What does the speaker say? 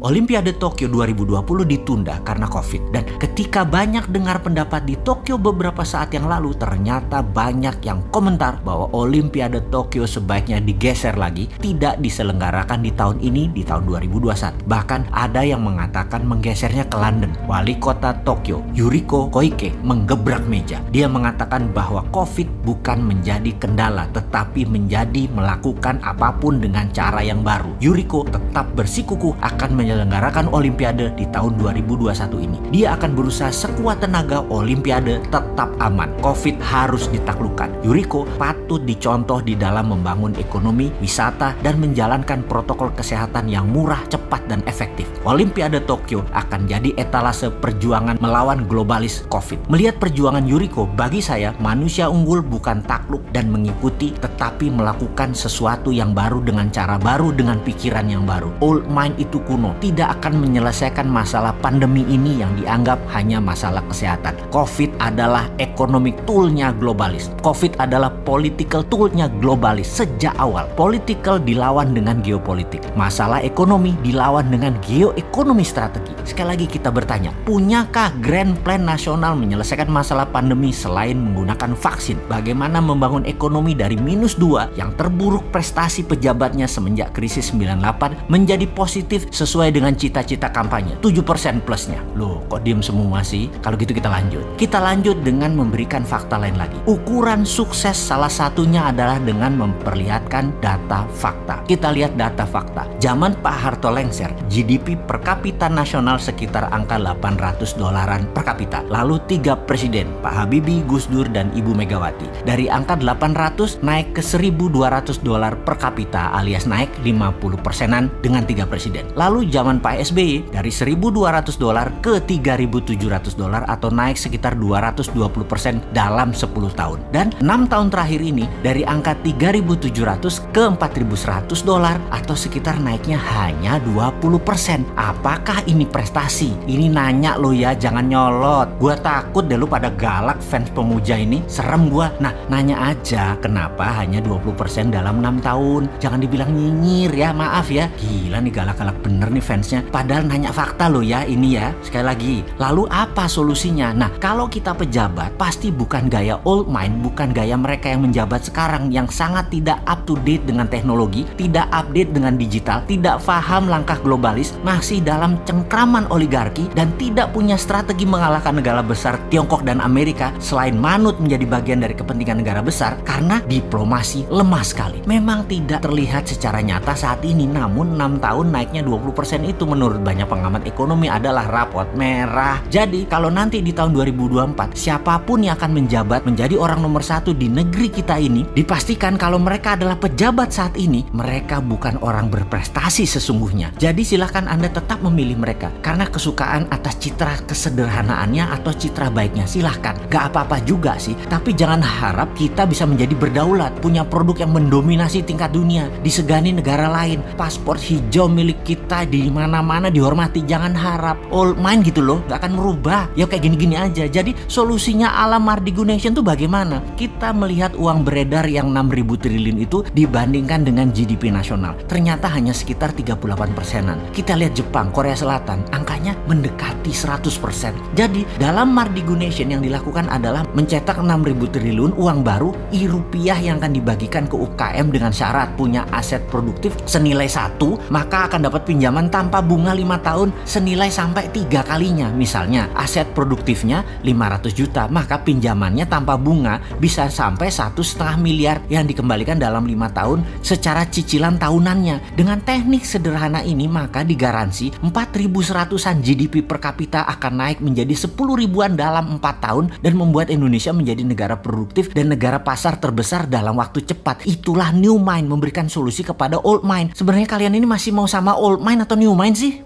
Olimpiade Tokyo 2020 ditunda karena COVID. Dan ketika banyak dengar pendapat di Tokyo beberapa saat yang lalu, ternyata banyak yang komentar bahwa Olimpiade Tokyo sebaiknya digeser lagi, tidak diselenggarakan di tahun ini, di tahun 2021. Bahkan ada yang mengatakan menggesernya ke London. Wali kota Tokyo, Yuriko Koike, menggebrak meja. Dia mengatakan bahwa COVID bukan menjadi kendala, tetapi menjadi melakukan apapun dengan cara yang baru. Yuriko tetap bersikukuh akan menyelenggarakan Olimpiade di tahun 2021 ini. Dia akan berusaha sekuat tenaga Olimpiade tetap aman. COVID harus ditaklukkan. Yuriko patut dicontoh di dalam membangun ekonomi, wisata, dan menjalankan protokol kesehatan yang murah, cepat, dan efektif. Olimpiade Tokyo akan jadi etalase perjuangan melawan globalis COVID. Melihat perjuangan Yuriko, bagi saya manusia unggul bukan takluk dan mengikuti, tetapi melakukan sesuatu yang baru dengan cara baru, dengan pikiran yang baru. Old mind itu kuno, tidak akan menyelesaikan masalah pandemi ini yang dianggap hanya masalah kesehatan. COVID adalah economic toolnya globalis. COVID adalah political toolnya globalis sejak awal. Political dilawan dengan geopolitik. Masalah ekonomi dilawan dengan geoekonomi strategi. Sekali lagi kita bertanya, punyakah grand plan nasional menyelesaikan masalah pandemi selain menggunakan vaksin? Bagaimana membangun ekonomi dari -2 yang terburuk prestasi pejabatnya semenjak krisis 98 menjadi positif sesuai dengan cita-cita kampanye 7% plusnya? Loh, kok diem semua sih? Kalau gitu kita lanjut. Kita lanjut dengan memberikan fakta lain lagi. Ukuran sukses salah satunya adalah dengan memperlihatkan data fakta. Kita lihat data fakta. Zaman Pak Harto lengser, GDP per kapita nasional sekitar angka $800 per kapita. Lalu 3 presiden, Pak Habibie, Gus Dur, dan Ibu Megawati. Dari angka 800 naik ke $1.200 per kapita, alias naik 50%-an dengan 3 presiden. Lalu zaman Pak SBY dari $1.200 ke $3.700 atau naik sekitar 220% dalam 10 tahun. Dan 6 tahun terakhir ini dari angka $3.700 ke $4.100 atau sekitar naiknya hanya 20%. Apakah ini prestasi? Ini nanya lo ya, jangan nyolot. Gua takut deh lu pada galak fans pemuja ini. Serem gua. Nah, nanya aja kenapa hanya 20% dalam 6 tahun. Jangan dibilang nyinyir ya, maaf ya. Gila nih, galak-galak bener nih fansnya. Padahal nanya fakta lo ya ini ya. Sekali lagi, lalu apa solusinya? Nah, kalau kita pejabat pasti bukan gaya old mind, bukan gaya mereka yang menjabat sekarang yang sangat tidak up to date dengan teknologi, tidak update dengan digital, tidak paham langkah globalis, masih dalam cengkraman oligarki, dan tidak punya strategi mengalahkan negara besar Tiongkok dan Amerika selain manut menjadi bagian dari kepentingan negara besar karena diplomasi lemah sekali. Memang tidak terlihat secara nyata saat ini, namun 6 tahun naiknya 20% itu menurut banyak pengamat ekonomi adalah rapot merah. Jadi kalau nanti di tahun 2024 siapapun yang akan menjabat menjadi orang nomor 1 di negeri kita ini, dipastikan kalau mereka adalah pejabat saat ini, mereka bukan orang berprestasi sesungguhnya. Jadi silahkan Anda tetap memilih mereka karena kesukaan atas citra kesederhanaannya atau citra baiknya, silahkan. Gak apa-apa juga sih, tapi jangan harap kita bisa menjadi berdaulat, punya produk yang mendominasi tingkat dunia, disegani negara lain, paspor hijau milik kita di mana-mana dihormati. Jangan harap old mind gitu loh, gak akan merubah. Ya kayak gini-gini aja. Jadi solusinya ala Mardigu Nation tuh bagaimana? Kita melihat uang beredar yang 6.000 triliun itu dibandingkan dengan GDP nasional, ternyata hanya sekitar 38%-an. Kita lihat Jepang, Korea Selatan, angkanya mendekati 100%. Jadi dalam Mardigu Nation yang dilakukan adalah mencetak 6.000 triliun uang baru rupiah yang akan dibagikan ke UKM dengan syarat punya aset produktif senilai 1, maka akan dapat pinjaman tanpa bunga 5 tahun senilai sampai 3 kalinya. Misalnya aset produktifnya 500 juta, maka pinjamannya tanpa bunga bisa sampai 1,5 miliar yang dikembalikan dalam 5 tahun secara cicilan tahunannya. Dengan teknik sederhana ini maka digaransi 4.100-an GDP per kapita akan naik menjadi 10.000-an dalam 4 tahun dan membuat Indonesia menjadi negara produktif dan negara pasar terbesar dalam waktu cepat. Itulah new mind, memberikan solusi kepada old mind. Sebenarnya kalian ini masih mau sama old mind atau new mind sih?